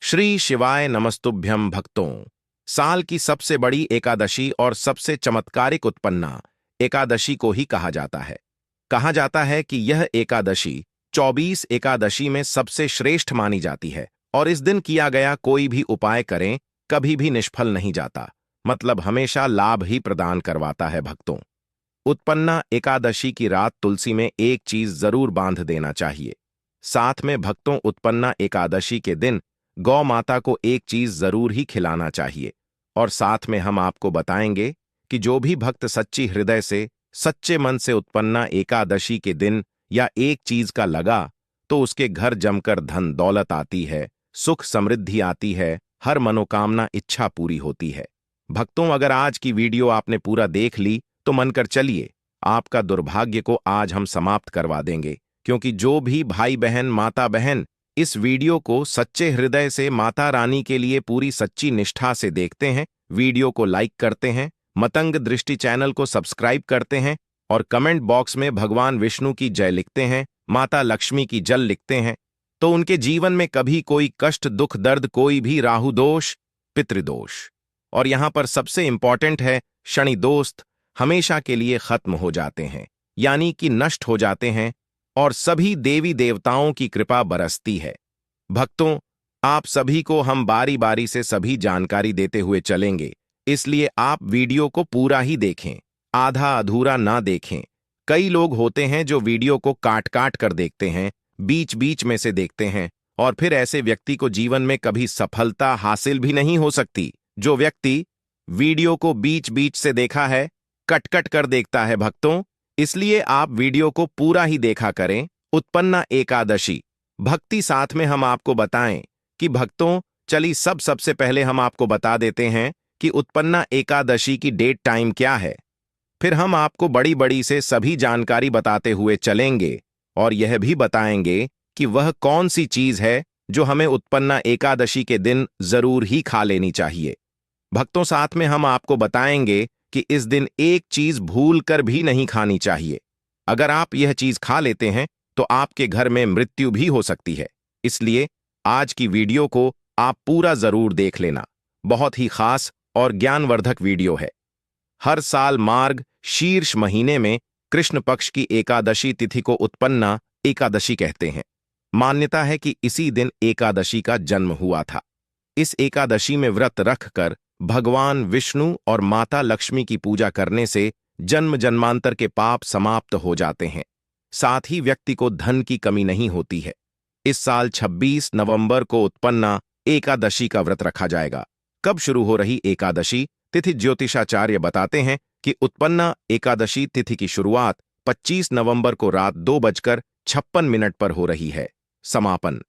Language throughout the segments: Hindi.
श्री शिवाय नमस्तुभ्यं भक्तों। साल की सबसे बड़ी एकादशी और सबसे चमत्कारिक उत्पन्ना एकादशी को ही कहा जाता है। कहा जाता है कि यह एकादशी 24 एकादशी में सबसे श्रेष्ठ मानी जाती है और इस दिन किया गया कोई भी उपाय करें कभी भी निष्फल नहीं जाता, मतलब हमेशा लाभ ही प्रदान करवाता है। भक्तों, उत्पन्ना एकादशी की रात तुलसी में एक चीज जरूर बांध देना चाहिए। साथ में भक्तों, उत्पन्ना एकादशी के दिन गौ माता को एक चीज जरूर ही खिलाना चाहिए। और साथ में हम आपको बताएंगे कि जो भी भक्त सच्ची हृदय से, सच्चे मन से उत्पन्ना एकादशी के दिन या एक चीज का लगा, तो उसके घर जमकर धन दौलत आती है, सुख समृद्धि आती है, हर मनोकामना इच्छा पूरी होती है। भक्तों, अगर आज की वीडियो आपने पूरा देख ली तो मनकर चलिए, आपका दुर्भाग्य को आज हम समाप्त करवा देंगे, क्योंकि जो भी भाई बहन, माता बहन इस वीडियो को सच्चे हृदय से माता रानी के लिए पूरी सच्ची निष्ठा से देखते हैं, वीडियो को लाइक करते हैं, मतंग दृष्टि चैनल को सब्सक्राइब करते हैं और कमेंट बॉक्स में भगवान विष्णु की जय लिखते हैं, माता लक्ष्मी की जल लिखते हैं, तो उनके जीवन में कभी कोई कष्ट, दुख, दर्द, कोई भी राहु दोष, पितृदोष और यहां पर सबसे इंपॉर्टेंट है शनि दोस्त हमेशा के लिए खत्म हो जाते हैं, यानी कि नष्ट हो जाते हैं और सभी देवी देवताओं की कृपा बरसती है। भक्तों, आप सभी को हम बारी बारी से सभी जानकारी देते हुए चलेंगे, इसलिए आप वीडियो को पूरा ही देखें, आधा अधूरा ना देखें। कई लोग होते हैं जो वीडियो को काट काट कर देखते हैं, बीच बीच में से देखते हैं और फिर ऐसे व्यक्ति को जीवन में कभी सफलता हासिल भी नहीं हो सकती। जो व्यक्ति वीडियो को बीच बीच से देखा है, कट कट कर देखता है भक्तों, इसलिए आप वीडियो को पूरा ही देखा करें। उत्पन्ना एकादशी भक्ति, साथ में हम आपको बताएं कि भक्तों चलिए सबसे पहले हम आपको बता देते हैं कि उत्पन्ना एकादशी की डेट टाइम क्या है। फिर हम आपको बड़ी बड़ी से सभी जानकारी बताते हुए चलेंगे और यह भी बताएंगे कि वह कौन सी चीज है जो हमें उत्पन्ना एकादशी के दिन जरूर ही खा लेनी चाहिए। भक्तों, साथ में हम आपको बताएंगे कि इस दिन एक चीज भूल कर भी नहीं खानी चाहिए। अगर आप यह चीज खा लेते हैं तो आपके घर में मृत्यु भी हो सकती है। इसलिए आज की वीडियो को आप पूरा जरूर देख लेना, बहुत ही खास और ज्ञानवर्धक वीडियो है। हर साल मार्ग शीर्ष महीने में कृष्ण पक्ष की एकादशी तिथि को उत्पन्ना एकादशी कहते हैं। मान्यता है कि इसी दिन एकादशी का जन्म हुआ था। इस एकादशी में व्रत रखकर भगवान विष्णु और माता लक्ष्मी की पूजा करने से जन्म जन्मांतर के पाप समाप्त हो जाते हैं। साथ ही व्यक्ति को धन की कमी नहीं होती है। इस साल 26 नवंबर को उत्पन्ना एकादशी का व्रत रखा जाएगा। कब शुरू हो रही एकादशी तिथि? ज्योतिषाचार्य बताते हैं कि उत्पन्ना एकादशी तिथि की शुरुआत 25 नवंबर को रात 2:56 पर हो रही है। समापन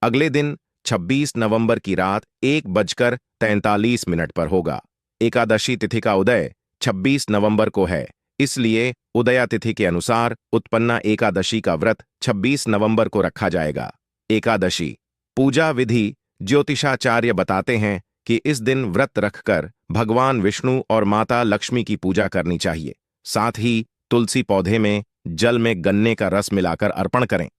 अगले दिन 26 नवंबर की रात 1:43 पर होगा। एकादशी तिथि का उदय 26 नवंबर को है, इसलिए उदया तिथि के अनुसार उत्पन्ना एकादशी का व्रत 26 नवंबर को रखा जाएगा। एकादशी पूजा विधि ज्योतिषाचार्य बताते हैं कि इस दिन व्रत रखकर भगवान विष्णु और माता लक्ष्मी की पूजा करनी चाहिए। साथ ही तुलसी पौधे में जल में गन्ने का रस मिलाकर अर्पण करें।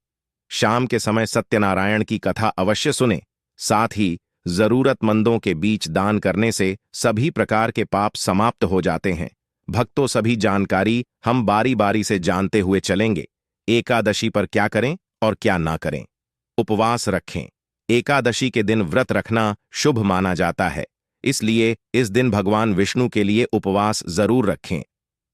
शाम के समय सत्यनारायण की कथा अवश्य सुने। साथ ही जरूरतमंदों के बीच दान करने से सभी प्रकार के पाप समाप्त हो जाते हैं। भक्तों, सभी जानकारी हम बारी बारी से जानते हुए चलेंगे। एकादशी पर क्या करें और क्या ना करें। उपवास रखें। एकादशी के दिन व्रत रखना शुभ माना जाता है, इसलिए इस दिन भगवान विष्णु के लिए उपवास जरूर रखें।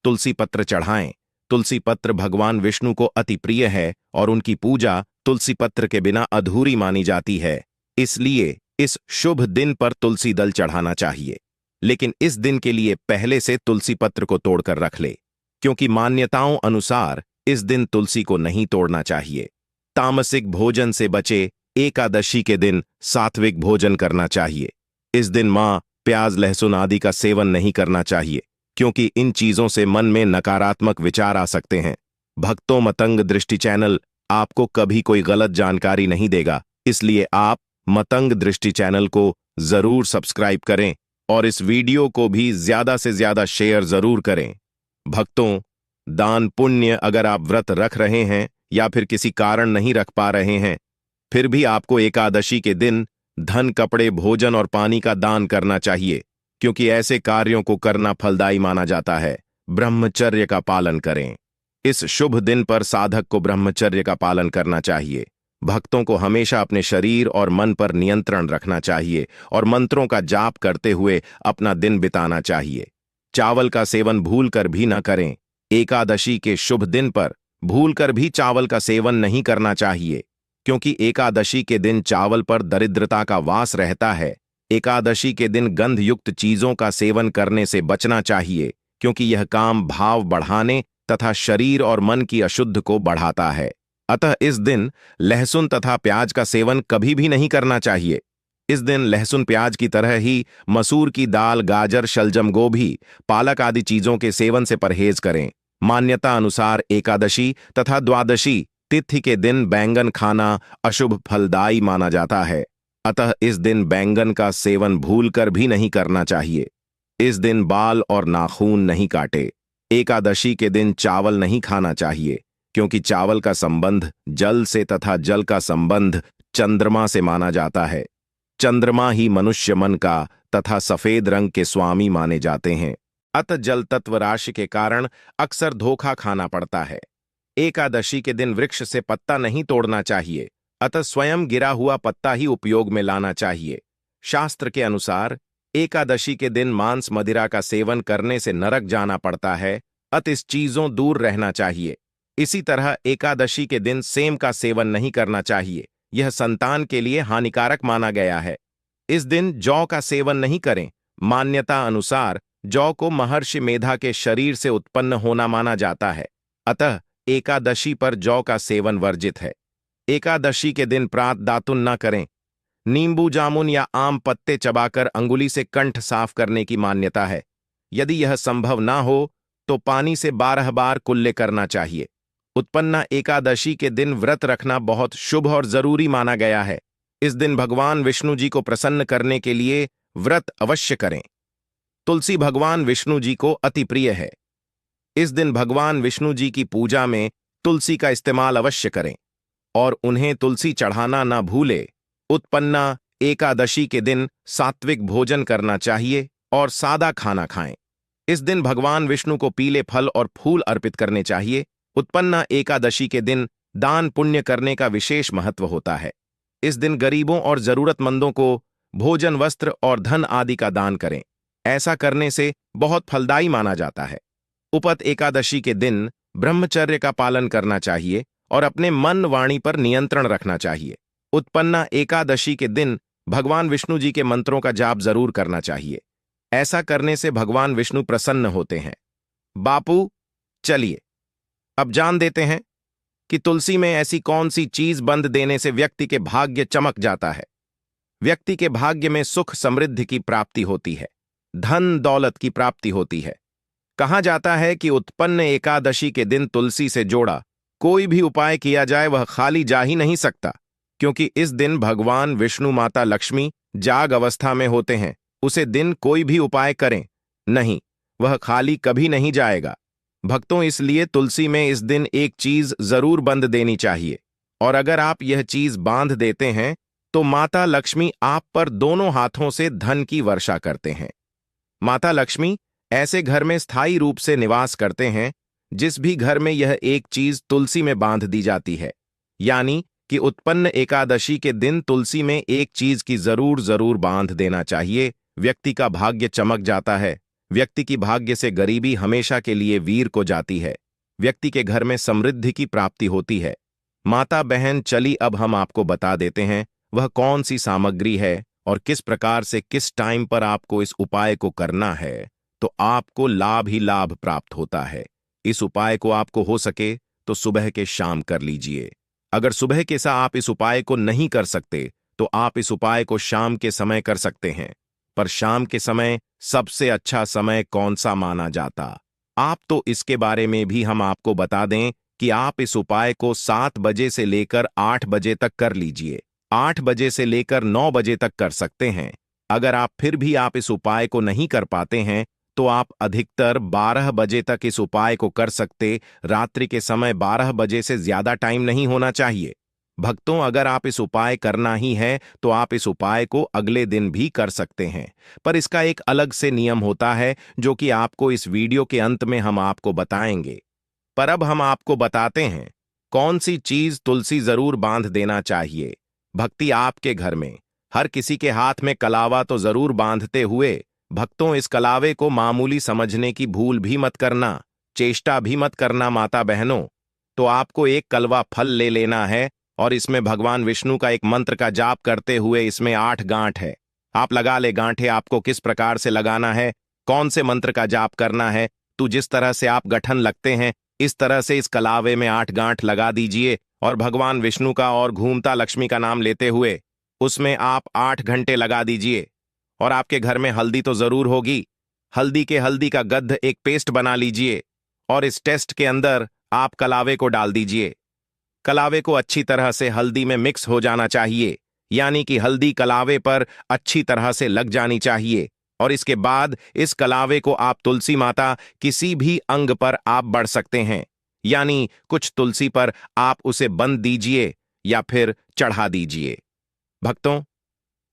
तुलसी पत्र चढ़ाएं। तुलसी पत्र भगवान विष्णु को अति प्रिय है और उनकी पूजा तुलसी पत्र के बिना अधूरी मानी जाती है, इसलिए इस शुभ दिन पर तुलसी दल चढ़ाना चाहिए। लेकिन इस दिन के लिए पहले से तुलसी पत्र को तोड़कर रख ले, क्योंकि मान्यताओं अनुसार इस दिन तुलसी को नहीं तोड़ना चाहिए। तामसिक भोजन से बचे। एकादशी के दिन सात्विक भोजन करना चाहिए। इस दिन मां, प्याज, लहसुन आदि का सेवन नहीं करना चाहिए, क्योंकि इन चीजों से मन में नकारात्मक विचार आ सकते हैं। भक्तों, मतंग दृष्टि चैनल आपको कभी कोई गलत जानकारी नहीं देगा, इसलिए आप मतंग दृष्टि चैनल को जरूर सब्सक्राइब करें और इस वीडियो को भी ज्यादा से ज्यादा शेयर जरूर करें। भक्तों, दान पुण्य, अगर आप व्रत रख रहे हैं या फिर किसी कारण नहीं रख पा रहे हैं, फिर भी आपको एकादशी के दिन धन, कपड़े, भोजन और पानी का दान करना चाहिए, क्योंकि ऐसे कार्यों को करना फलदायी माना जाता है। ब्रह्मचर्य का पालन करें। इस शुभ दिन पर साधक को ब्रह्मचर्य का पालन करना चाहिए। भक्तों को हमेशा अपने शरीर और मन पर नियंत्रण रखना चाहिए और मंत्रों का जाप करते हुए अपना दिन बिताना चाहिए। चावल का सेवन भूलकर भी न करें। एकादशी के शुभ दिन पर भूलकर भी चावल का सेवन नहीं करना चाहिए, क्योंकि एकादशी के दिन चावल पर दरिद्रता का वास रहता है। एकादशी के दिन गंधयुक्त चीजों का सेवन करने से बचना चाहिए, क्योंकि यह काम भाव बढ़ाने तथा शरीर और मन की अशुद्ध को बढ़ाता है। अतः इस दिन लहसुन तथा प्याज का सेवन कभी भी नहीं करना चाहिए। इस दिन लहसुन प्याज की तरह ही मसूर की दाल, गाजर, शलजम, गोभी, पालक आदि चीजों के सेवन से परहेज करें। मान्यता अनुसार एकादशी तथा द्वादशी तिथि के दिन बैंगन खाना अशुभ फलदायी माना जाता है। अतः इस दिन बैंगन का सेवन भूलकर भी नहीं करना चाहिए। इस दिन बाल और नाखून नहीं काटे। एकादशी के दिन चावल नहीं खाना चाहिए, क्योंकि चावल का संबंध जल से तथा जल का संबंध चंद्रमा से माना जाता है। चंद्रमा ही मनुष्य मन का तथा सफेद रंग के स्वामी माने जाते हैं। अतः जल तत्व राशि के कारण अक्सर धोखा खाना पड़ता है। एकादशी के दिन वृक्ष से पत्ता नहीं तोड़ना चाहिए, अतः स्वयं गिरा हुआ पत्ता ही उपयोग में लाना चाहिए। शास्त्र के अनुसार एकादशी के दिन मांस मदिरा का सेवन करने से नरक जाना पड़ता है, अतः इस चीजों दूर रहना चाहिए। इसी तरह एकादशी के दिन सेम का सेवन नहीं करना चाहिए, यह संतान के लिए हानिकारक माना गया है। इस दिन जौ का सेवन नहीं करें। मान्यता अनुसार जौ को महर्षि मेधा के शरीर से उत्पन्न होना माना जाता है, अतः एकादशी पर जौ का सेवन वर्जित है। एकादशी के दिन प्रात दातुन न करें। नींबू, जामुन या आम पत्ते चबाकर अंगुली से कंठ साफ करने की मान्यता है। यदि यह संभव ना हो तो पानी से 12 बार कुल्ले करना चाहिए। उत्पन्ना एकादशी के दिन व्रत रखना बहुत शुभ और जरूरी माना गया है। इस दिन भगवान विष्णु जी को प्रसन्न करने के लिए व्रत अवश्य करें। तुलसी भगवान विष्णु जी को अति प्रिय है। इस दिन भगवान विष्णु जी की पूजा में तुलसी का इस्तेमाल अवश्य करें और उन्हें तुलसी चढ़ाना न भूले। उत्पन्ना एकादशी के दिन सात्विक भोजन करना चाहिए और सादा खाना खाएं। इस दिन भगवान विष्णु को पीले फल और फूल अर्पित करने चाहिए। उत्पन्ना एकादशी के दिन दान पुण्य करने का विशेष महत्व होता है। इस दिन गरीबों और जरूरतमंदों को भोजन, वस्त्र और धन आदि का दान करें। ऐसा करने से बहुत फलदायी माना जाता है। उपत एकादशी के दिन ब्रह्मचर्य का पालन करना चाहिए और अपने मन वाणी पर नियंत्रण रखना चाहिए। उत्पन्ना एकादशी के दिन भगवान विष्णु जी के मंत्रों का जाप जरूर करना चाहिए। ऐसा करने से भगवान विष्णु प्रसन्न होते हैं। बापू, चलिए अब जान देते हैं कि तुलसी में ऐसी कौन सी चीज बंद देने से व्यक्ति के भाग्य चमक जाता है। व्यक्ति के भाग्य में सुख समृद्धि की प्राप्ति होती है, धन दौलत की प्राप्ति होती है। कहा जाता है कि उत्पन्न एकादशी के दिन तुलसी से जोड़ा कोई भी उपाय किया जाए वह खाली जा ही नहीं सकता, क्योंकि इस दिन भगवान विष्णु माता लक्ष्मी जाग अवस्था में होते हैं। उसे दिन कोई भी उपाय करें नहीं, वह खाली कभी नहीं जाएगा। भक्तों, इसलिए तुलसी में इस दिन एक चीज जरूर बंद देनी चाहिए, और अगर आप यह चीज बांध देते हैं तो माता लक्ष्मी आप पर दोनों हाथों से धन की वर्षा करते हैं। माता लक्ष्मी ऐसे घर में स्थायी रूप से निवास करते हैं जिस भी घर में यह एक चीज तुलसी में बांध दी जाती है। यानी कि उत्पन्न एकादशी के दिन तुलसी में एक चीज की जरूर बांध देना चाहिए। व्यक्ति का भाग्य चमक जाता है। व्यक्ति की भाग्य से गरीबी हमेशा के लिए वीर को जाती है। व्यक्ति के घर में समृद्धि की प्राप्ति होती है। माता बहन, चली अब हम आपको बता देते हैं वह कौन सी सामग्री है और किस प्रकार से किस टाइम पर आपको इस उपाय को करना है, तो आपको लाभ ही लाभ प्राप्त होता है। इस उपाय को आपको हो सके तो सुबह के शाम कर लीजिए। अगर सुबह के सा आप इस उपाय को नहीं कर सकते तो आप इस उपाय को शाम के समय कर सकते हैं। पर शाम के समय सबसे अच्छा समय कौन सा माना जाता, आप तो इसके बारे में भी हम आपको बता दें कि आप इस उपाय को 7 बजे से लेकर 8 बजे तक कर लीजिए। 8 बजे से लेकर 9 बजे तक कर सकते हैं। अगर आप फिर भी आप इस उपाय को नहीं कर पाते हैं तो आप अधिकतर 12 बजे तक इस उपाय को कर सकते। रात्रि के समय 12 बजे से ज्यादा टाइम नहीं होना चाहिए। भक्तों, अगर आप इस उपाय करना ही है तो आप इस उपाय को अगले दिन भी कर सकते हैं, पर इसका एक अलग से नियम होता है जो कि आपको इस वीडियो के अंत में हम आपको बताएंगे। पर अब हम आपको बताते हैं कौन सी चीज तुलसी जरूर बांध देना चाहिए। भक्ति आपके घर में हर किसी के हाथ में कलावा तो जरूर बांधते हुए, भक्तों, इस कलावे को मामूली समझने की भूल भी मत करना, चेष्टा भी मत करना माता बहनों। तो आपको एक कलवा फल ले लेना है और इसमें भगवान विष्णु का एक मंत्र का जाप करते हुए इसमें 8 गांठ है। आप लगा ले गांठें। आपको किस प्रकार से लगाना है, कौन से मंत्र का जाप करना है, तो जिस तरह से आप गठन लगते हैं इस तरह से इस कलावे में 8 गांठ लगा दीजिए और भगवान विष्णु का और घूमता लक्ष्मी का नाम लेते हुए उसमें आप 8 घंटे लगा दीजिए। और आपके घर में हल्दी तो जरूर होगी। हल्दी का गद्ध एक पेस्ट बना लीजिए और इस टेस्ट के अंदर आप कलावे को डाल दीजिए। कलावे को अच्छी तरह से हल्दी में मिक्स हो जाना चाहिए, यानी कि हल्दी कलावे पर अच्छी तरह से लग जानी चाहिए। और इसके बाद इस कलावे को आप तुलसी माता किसी भी अंग पर आप बढ़ सकते हैं, यानी कुछ तुलसी पर आप उसे बंद दीजिए या फिर चढ़ा दीजिए। भक्तों,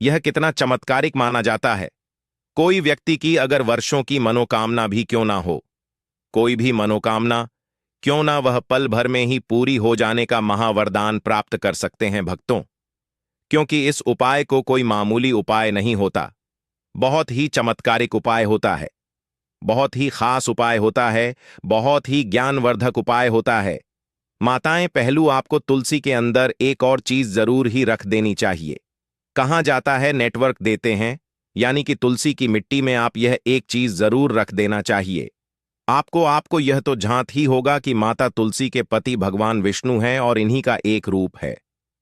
यह कितना चमत्कारिक माना जाता है। कोई व्यक्ति की अगर वर्षों की मनोकामना भी क्यों ना हो, कोई भी मनोकामना क्यों ना, वह पल भर में ही पूरी हो जाने का महावरदान प्राप्त कर सकते हैं भक्तों। क्योंकि इस उपाय को कोई मामूली उपाय नहीं होता, बहुत ही चमत्कारिक उपाय होता है, बहुत ही खास उपाय होता है, बहुत ही ज्ञानवर्धक उपाय होता है। माताएं, पहलू आपको तुलसी के अंदर एक और चीज जरूर ही रख देनी चाहिए। कहाँ जाता है नेटवर्क देते हैं, यानी कि तुलसी की मिट्टी में आप यह एक चीज जरूर रख देना चाहिए। आपको यह तो झांत ही होगा कि माता तुलसी के पति भगवान विष्णु हैं और इन्हीं का एक रूप है।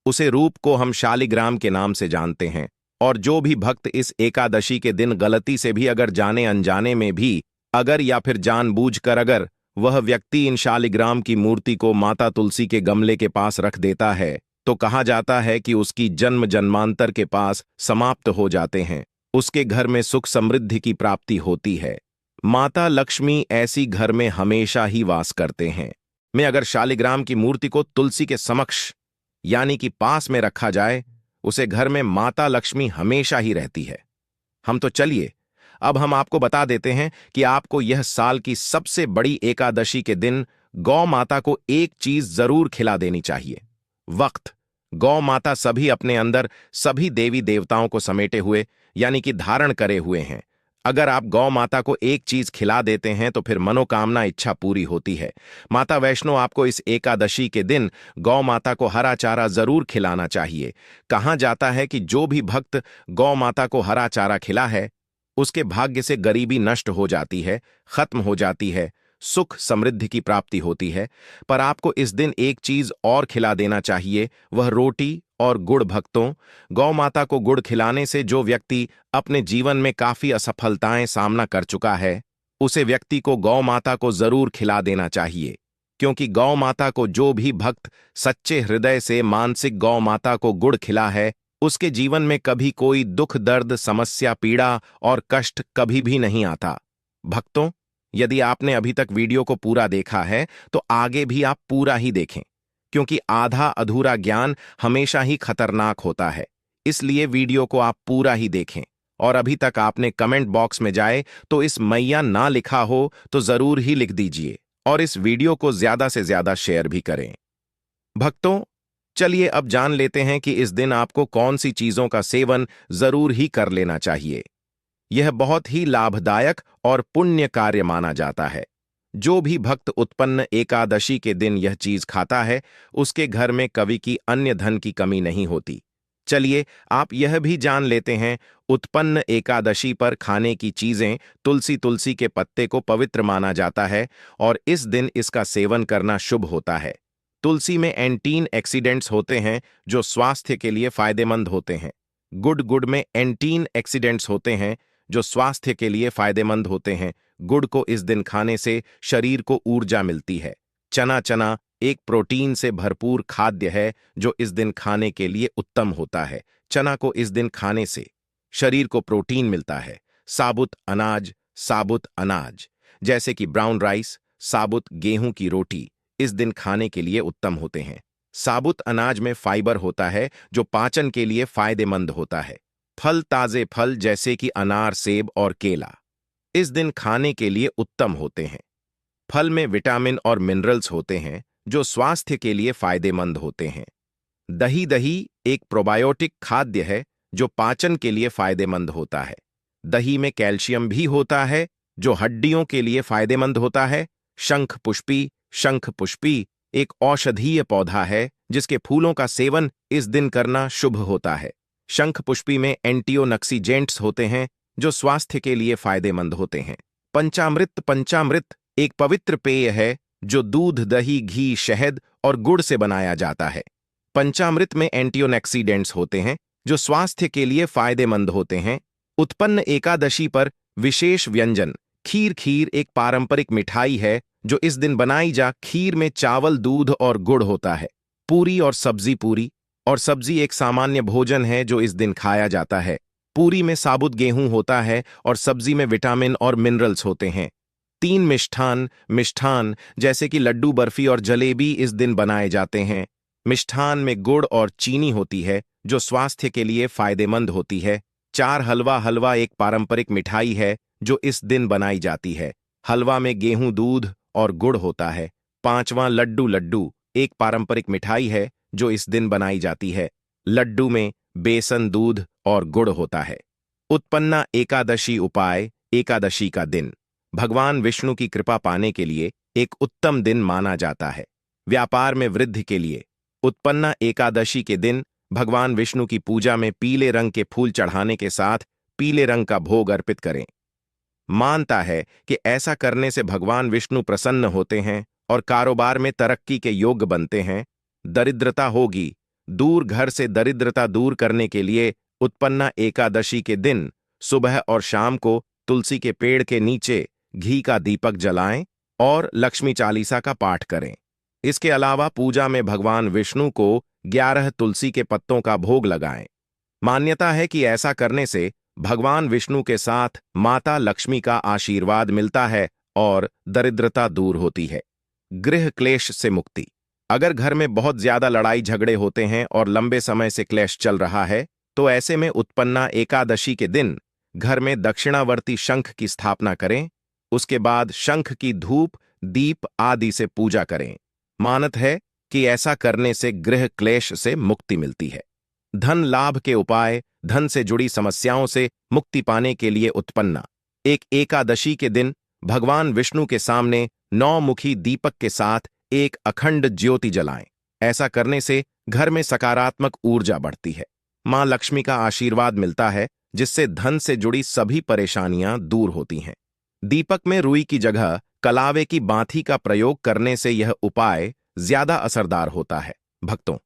उसे रूप को हम शालिग्राम के नाम से जानते हैं। और जो भी भक्त इस एकादशी के दिन गलती से भी अगर जाने अनजाने में भी अगर या फिर जानबूझकर अगर वह व्यक्ति इन शालिग्राम की मूर्ति को माता तुलसी के गमले के पास रख देता है, तो कहा जाता है कि उसकी जन्म जन्मांतर के पास समाप्त हो जाते हैं, उसके घर में सुख समृद्धि की प्राप्ति होती है। माता लक्ष्मी ऐसी घर में हमेशा ही वास करते हैं। में अगर शालिग्राम की मूर्ति को तुलसी के समक्ष यानी कि पास में रखा जाए, उसे घर में माता लक्ष्मी हमेशा ही रहती है। हम तो चलिए अब हम आपको बता देते हैं कि आपको यह साल की सबसे बड़ी एकादशी के दिन गौ माता को एक चीज जरूर खिला देनी चाहिए। वक्त गौ माता सभी अपने अंदर सभी देवी देवताओं को समेटे हुए यानी कि धारण करे हुए हैं। अगर आप गौ माता को एक चीज खिला देते हैं तो फिर मनोकामना इच्छा पूरी होती है। माता वैष्णो आपको इस एकादशी के दिन गौ माता को हरा चारा जरूर खिलाना चाहिए। कहा जाता है कि जो भी भक्त गौ माता को हरा चारा खिला है उसके भाग्य से गरीबी नष्ट हो जाती है, खत्म हो जाती है, सुख समृद्धि की प्राप्ति होती है। पर आपको इस दिन एक चीज और खिला देना चाहिए, वह रोटी और गुड़। भक्तों, गौ माता को गुड़ खिलाने से जो व्यक्ति अपने जीवन में काफी असफलताएं सामना कर चुका है, उसे व्यक्ति को गौ माता को जरूर खिला देना चाहिए। क्योंकि गौ माता को जो भी भक्त सच्चे हृदय से मानसिक गौ माता को गुड़ खिला है, उसके जीवन में कभी कोई दुख दर्द समस्या पीड़ा और कष्ट कभी भी नहीं आता। भक्तों, यदि आपने अभी तक वीडियो को पूरा देखा है तो आगे भी आप पूरा ही देखें, क्योंकि आधा अधूरा ज्ञान हमेशा ही खतरनाक होता है। इसलिए वीडियो को आप पूरा ही देखें। और अभी तक आपने कमेंट बॉक्स में जाए तो इस मैया ना लिखा हो तो जरूर ही लिख दीजिए और इस वीडियो को ज्यादा से ज्यादा शेयर भी करें। भक्तों, चलिए अब जान लेते हैं कि इस दिन आपको कौन सी चीजों का सेवन जरूर ही कर लेना चाहिए। यह बहुत ही लाभदायक और पुण्य कार्य माना जाता है। जो भी भक्त उत्पन्न एकादशी के दिन यह चीज खाता है, उसके घर में कभी की अन्य धन की कमी नहीं होती। चलिए आप यह भी जान लेते हैं, उत्पन्न एकादशी पर खाने की चीजें तुलसी के पत्ते को पवित्र माना जाता है और इस दिन इसका सेवन करना शुभ होता है। तुलसी में एंटीन एक्सीडेंट्स होते हैं जो स्वास्थ्य के लिए फायदेमंद होते हैं। गुड़ में एंटीन एक्सीडेंट्स होते हैं जो स्वास्थ्य के लिए फायदेमंद होते हैं। गुड़ को इस दिन खाने से शरीर को ऊर्जा मिलती है। चना एक प्रोटीन से भरपूर खाद्य है जो इस दिन खाने के लिए उत्तम होता है। चना को इस दिन खाने से शरीर को प्रोटीन मिलता है। साबुत अनाज जैसे कि ब्राउन राइस, साबुत गेहूं की रोटी इस दिन खाने के लिए उत्तम होते हैं। साबुत अनाज में फाइबर होता है जो पाचन के लिए फायदेमंद होता है। फल, ताजे फल जैसे कि अनार, सेब और केला इस दिन खाने के लिए उत्तम होते हैं। फल में विटामिन और मिनरल्स होते हैं जो स्वास्थ्य के लिए फायदेमंद होते हैं। दही दही एक प्रोबायोटिक खाद्य है जो पाचन के लिए फायदेमंद होता है। दही में कैल्शियम भी होता है जो हड्डियों के लिए फायदेमंद होता है। शंख पुष्पी एक औषधीय पौधा है जिसके फूलों का सेवन इस दिन करना शुभ होता है। शंख पुष्पी में एंटीओक्सीडेंट्स होते हैं जो स्वास्थ्य के लिए फायदेमंद होते हैं। पंचामृत एक पवित्र पेय है जो दूध, दही, घी, शहद और गुड़ से बनाया जाता है। पंचामृत में एंटीओक्सीडेंट्स होते हैं जो स्वास्थ्य के लिए फायदेमंद होते हैं। उत्पन्न एकादशी पर विशेष व्यंजन खीर एक पारंपरिक मिठाई है जो इस दिन बनाई जा। खीर में चावल, दूध और गुड़ होता है। पूरी और सब्जी एक सामान्य भोजन है जो इस दिन खाया जाता है। पूरी में साबुत गेहूं होता है और सब्जी में विटामिन और मिनरल्स होते हैं। 3 मिष्ठान जैसे कि लड्डू, बर्फी और जलेबी इस दिन बनाए जाते हैं। मिष्ठान में गुड़ और चीनी होती है जो स्वास्थ्य के लिए फायदेमंद होती है। 4 हलवा एक पारंपरिक मिठाई है जो इस दिन बनाई जाती है। हलवा में गेहूं, दूध और गुड़ होता है। 5वां लड्डू एक पारंपरिक मिठाई है जो इस दिन बनाई जाती है। लड्डू में बेसन, दूध और गुड़ होता है। उत्पन्ना एकादशी उपाय एकादशी का दिन भगवान विष्णु की कृपा पाने के लिए एक उत्तम दिन माना जाता है। व्यापार में वृद्धि के लिए उत्पन्ना एकादशी के दिन भगवान विष्णु की पूजा में पीले रंग के फूल चढ़ाने के साथ पीले रंग का भोग अर्पित करें। मानता है कि ऐसा करने से भगवान विष्णु प्रसन्न होते हैं और कारोबार में तरक्की के योग्य बनते हैं। दरिद्रता होगी दूर घर से दरिद्रता दूर करने के लिए उत्पन्ना एकादशी के दिन सुबह और शाम को तुलसी के पेड़ के नीचे घी का दीपक जलाएं और लक्ष्मी चालीसा का पाठ करें। इसके अलावा पूजा में भगवान विष्णु को 11 तुलसी के पत्तों का भोग लगाएं। मान्यता है कि ऐसा करने से भगवान विष्णु के साथ माता लक्ष्मी का आशीर्वाद मिलता है और दरिद्रता दूर होती है। गृह क्लेश से मुक्ति अगर घर में बहुत ज्यादा लड़ाई झगड़े होते हैं और लंबे समय से क्लेश चल रहा है तो ऐसे में उत्पन्ना एकादशी के दिन घर में दक्षिणावर्ती शंख की स्थापना करें। उसके बाद शंख की धूप, दीप आदि से पूजा करें। मानत है कि ऐसा करने से गृह क्लेश से मुक्ति मिलती है। धन लाभ के उपाय धन से जुड़ी समस्याओं से मुक्ति पाने के लिए उत्पन्ना एक एकादशी के दिन भगवान विष्णु के सामने 9 मुखी दीपक के साथ एक अखंड ज्योति जलाएं। ऐसा करने से घर में सकारात्मक ऊर्जा बढ़ती है। मां लक्ष्मी का आशीर्वाद मिलता है जिससे धन से जुड़ी सभी परेशानियां दूर होती हैं। दीपक में रुई की जगह कलावे की बांथी का प्रयोग करने से यह उपाय ज्यादा असरदार होता है। भक्तों,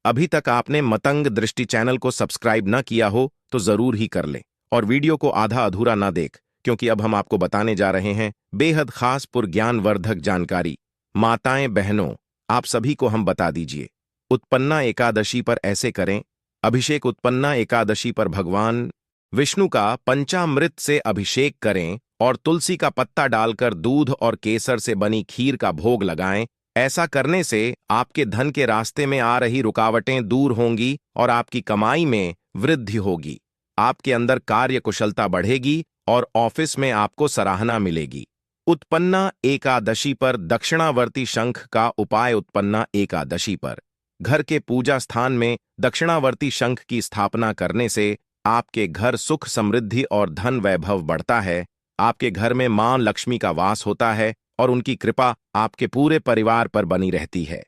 अभी तक आपने मतंग दृष्टि चैनल को सब्सक्राइब न किया हो तो जरूर ही कर लें और वीडियो को आधा अधूरा ना देख, क्योंकि अब हम आपको बताने जा रहे हैं बेहद खास ज्ञानवर्धक जानकारी। माताएं, बहनों, आप सभी को हम बता दीजिए, उत्पन्ना एकादशी पर ऐसे करें। अभिषेक उत्पन्ना एकादशी पर भगवान विष्णु का पंचामृत से अभिषेक करें और तुलसी का पत्ता डालकर दूध और केसर से बनी खीर का भोग लगाएं। ऐसा करने से आपके धन के रास्ते में आ रही रुकावटें दूर होंगी और आपकी कमाई में वृद्धि होगी। आपके अंदर कार्य कुशलता बढ़ेगी और ऑफिस में आपको सराहना मिलेगी। उत्पन्ना एकादशी पर दक्षिणावर्ती शंख का उपाय उत्पन्ना एकादशी पर घर के पूजा स्थान में दक्षिणावर्ती शंख की स्थापना करने से आपके घर सुख, समृद्धि और धन वैभव बढ़ता है। आपके घर में मां लक्ष्मी का वास होता है और उनकी कृपा आपके पूरे परिवार पर बनी रहती है।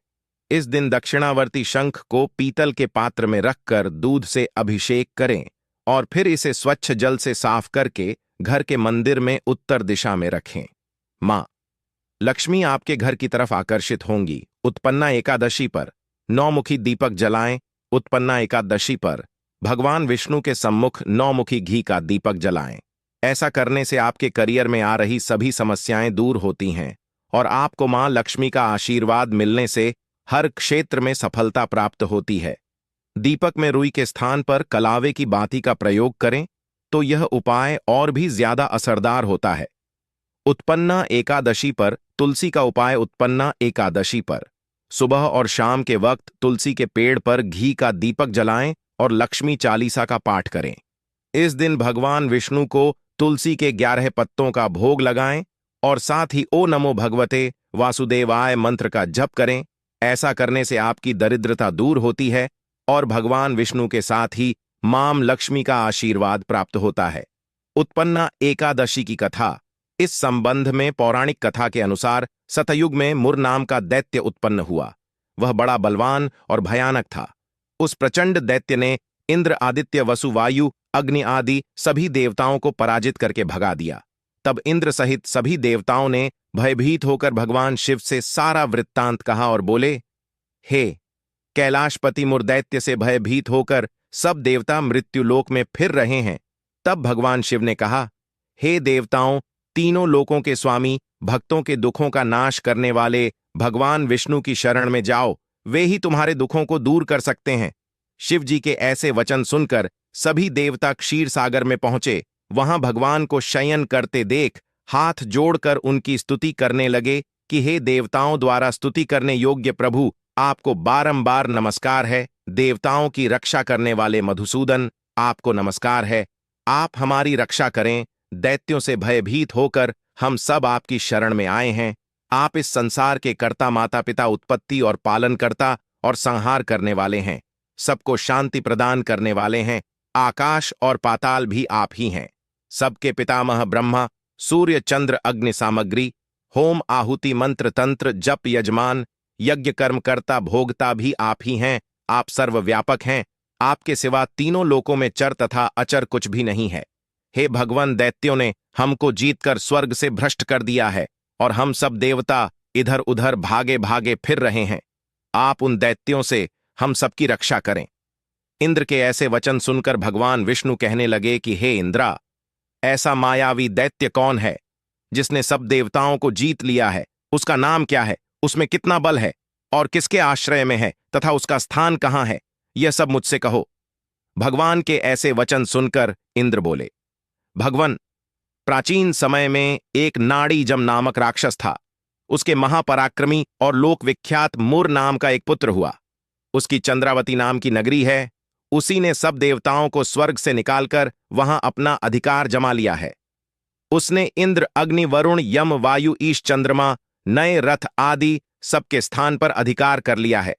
इस दिन दक्षिणावर्ती शंख को पीतल के पात्र में रखकर दूध से अभिषेक करें और फिर इसे स्वच्छ जल से साफ करके घर के मंदिर में उत्तर दिशा में रखें। मां लक्ष्मी आपके घर की तरफ आकर्षित होंगी। उत्पन्ना एकादशी पर 9 मुखी दीपक जलाएं। उत्पन्ना एकादशी पर भगवान विष्णु के सम्मुख 9 मुखी घी का दीपक जलाएं। ऐसा करने से आपके करियर में आ रही सभी समस्याएं दूर होती हैं और आपको मां लक्ष्मी का आशीर्वाद मिलने से हर क्षेत्र में सफलता प्राप्त होती है। दीपक में रुई के स्थान पर कलावे की बाती का प्रयोग करें तो यह उपाय और भी ज्यादा असरदार होता है। उत्पन्ना एकादशी पर तुलसी का उपाय उत्पन्ना एकादशी पर सुबह और शाम के वक्त तुलसी के पेड़ पर घी का दीपक जलाएं और लक्ष्मी चालीसा का पाठ करें। इस दिन भगवान विष्णु को तुलसी के 11 पत्तों का भोग लगाएं और साथ ही ओ नमो भगवते वासुदेवाय मंत्र का जप करें। ऐसा करने से आपकी दरिद्रता दूर होती है और भगवान विष्णु के साथ ही मां लक्ष्मी का आशीर्वाद प्राप्त होता है। उत्पन्ना एकादशी की कथा। इस संबंध में पौराणिक कथा के अनुसार सतयुग में मुर नाम का दैत्य उत्पन्न हुआ। वह बड़ा बलवान और भयानक था। उस प्रचंड दैत्य ने इंद्र, आदित्य, वसु, वायु, अग्नि आदि सभी देवताओं को पराजित करके भगा दिया। तब इंद्र सहित सभी देवताओं ने भयभीत होकर भगवान शिव से सारा वृत्तांत कहा और बोले, हे कैलाशपति, मुरदैत्य से भयभीत होकर सब देवता मृत्युलोक में फिर रहे हैं। तब भगवान शिव ने कहा, हे देवताओं, तीनों लोकों के स्वामी, भक्तों के दुखों का नाश करने वाले भगवान विष्णु की शरण में जाओ, वे ही तुम्हारे दुखों को दूर कर सकते हैं। शिव जी के ऐसे वचन सुनकर सभी देवता क्षीर सागर में पहुंचे। वहां भगवान को शयन करते देख हाथ जोड़कर उनकी स्तुति करने लगे कि हे देवताओं द्वारा स्तुति करने योग्य प्रभु, आपको बारंबार नमस्कार है। देवताओं की रक्षा करने वाले मधुसूदन, आपको नमस्कार है। आप हमारी रक्षा करें। दैत्यों से भयभीत होकर हम सब आपकी शरण में आए हैं। आप इस संसार के कर्ता, माता पिता, उत्पत्ति और पालन करता और संहार करने वाले हैं। सबको शांति प्रदान करने वाले हैं। आकाश और पाताल भी आप ही हैं। सबके पितामह ब्रह्मा, सूर्य, चंद्र, अग्नि, सामग्री, होम, आहुति, मंत्र, तंत्र, जप, यजमान, यज्ञ, कर्मकर्ता, भोगता भी आप ही हैं। आप सर्वव्यापक हैं। आपके सिवा तीनों लोकों में चर तथा अचर कुछ भी नहीं है। हे भगवान, दैत्यों ने हमको जीतकर स्वर्ग से भ्रष्ट कर दिया है और हम सब देवता इधर उधर भागे भागे फिर रहे हैं। आप उन दैत्यों से हम सबकी रक्षा करें। इंद्र के ऐसे वचन सुनकर भगवान विष्णु कहने लगे कि हे इंद्रा, ऐसा मायावी दैत्य कौन है जिसने सब देवताओं को जीत लिया है? उसका नाम क्या है? उसमें कितना बल है और किसके आश्रय में है तथा उसका स्थान कहां है? यह सब मुझसे कहो। भगवान के ऐसे वचन सुनकर इंद्र बोले, भगवान, प्राचीन समय में एक नाड़ीजम नामक राक्षस था। उसके महापराक्रमी और लोकविख्यात मुर नाम का एक पुत्र हुआ। उसकी चंद्रावती नाम की नगरी है। उसी ने सब देवताओं को स्वर्ग से निकालकर वहां अपना अधिकार जमा लिया है। उसने इंद्र, अग्नि, वरुण, यम, वायु, ईश, चंद्रमा, नए रथ आदि सबके स्थान पर अधिकार कर लिया है।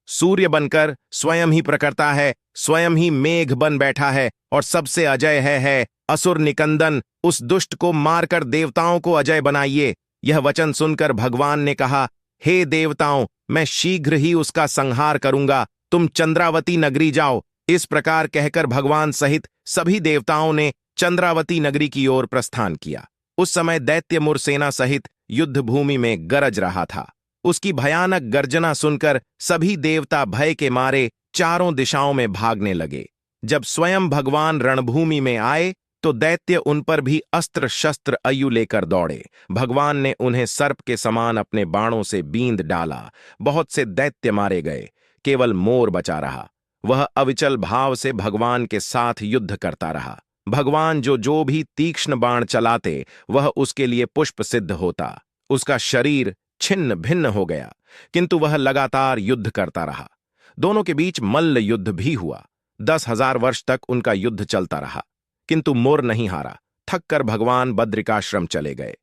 सूर्य बनकर स्वयं ही प्रकटता है, स्वयं ही मेघ बन बैठा है और सबसे अजय है। असुर निकंदन, उस दुष्ट को मारकर देवताओं को अजय बनाइए। यह वचन सुनकर भगवान ने कहा, हे देवताओं, मैं शीघ्र ही उसका संहार करूंगा। तुम चंद्रावती नगरी जाओ। इस प्रकार कहकर भगवान सहित सभी देवताओं ने चंद्रावती नगरी की ओर प्रस्थान किया। उस समय दैत्य मुर सेना सहित युद्ध भूमि में गरज रहा था। उसकी भयानक गर्जना सुनकर सभी देवता भय के मारे चारों दिशाओं में भागने लगे। जब स्वयं भगवान रणभूमि में आए तो दैत्य उन पर भी अस्त्र शस्त्र अयु लेकर दौड़े। भगवान ने उन्हें सर्प के समान अपने बाणों से बींद डाला। बहुत से दैत्य मारे गए, केवल मोर बचा रहा। वह अविचल भाव से भगवान के साथ युद्ध करता रहा। भगवान जो भी तीक्ष्ण बाण चलाते वह उसके लिए पुष्प सिद्ध होता। उसका शरीर छिन्न भिन्न हो गया, किंतु वह लगातार युद्ध करता रहा। दोनों के बीच मल्ल युद्ध भी हुआ। 10,000 वर्ष तक उनका युद्ध चलता रहा, किंतु मोर नहीं हारा। थक कर भगवान बद्रिकाश्रम चले गए।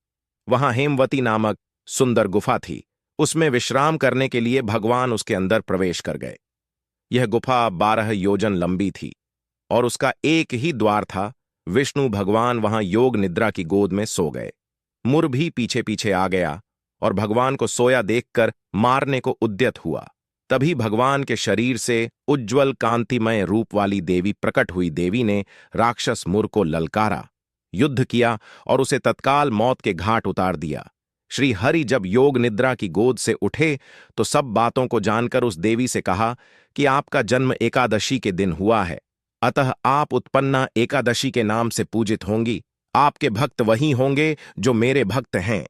वहां हेमवती नामक सुंदर गुफा थी। उसमें विश्राम करने के लिए भगवान उसके अंदर प्रवेश कर गए। यह गुफा 12 योजन लंबी थी और उसका एक ही द्वार था। विष्णु भगवान वहां योग निद्रा की गोद में सो गए। मुर भी पीछे पीछे आ गया और भगवान को सोया देखकर मारने को उद्यत हुआ। तभी भगवान के शरीर से उज्ज्वल कांतिमय रूप वाली देवी प्रकट हुई। देवी ने राक्षस मुर को ललकारा, युद्ध किया और उसे तत्काल मौत के घाट उतार दिया। श्री हरि जब योग निद्रा की गोद से उठे तो सब बातों को जानकर उस देवी से कहा कि आपका जन्म एकादशी के दिन हुआ है, अतः आप उत्पन्ना एकादशी के नाम से पूजित होंगी। आपके भक्त वही होंगे जो मेरे भक्त हैं।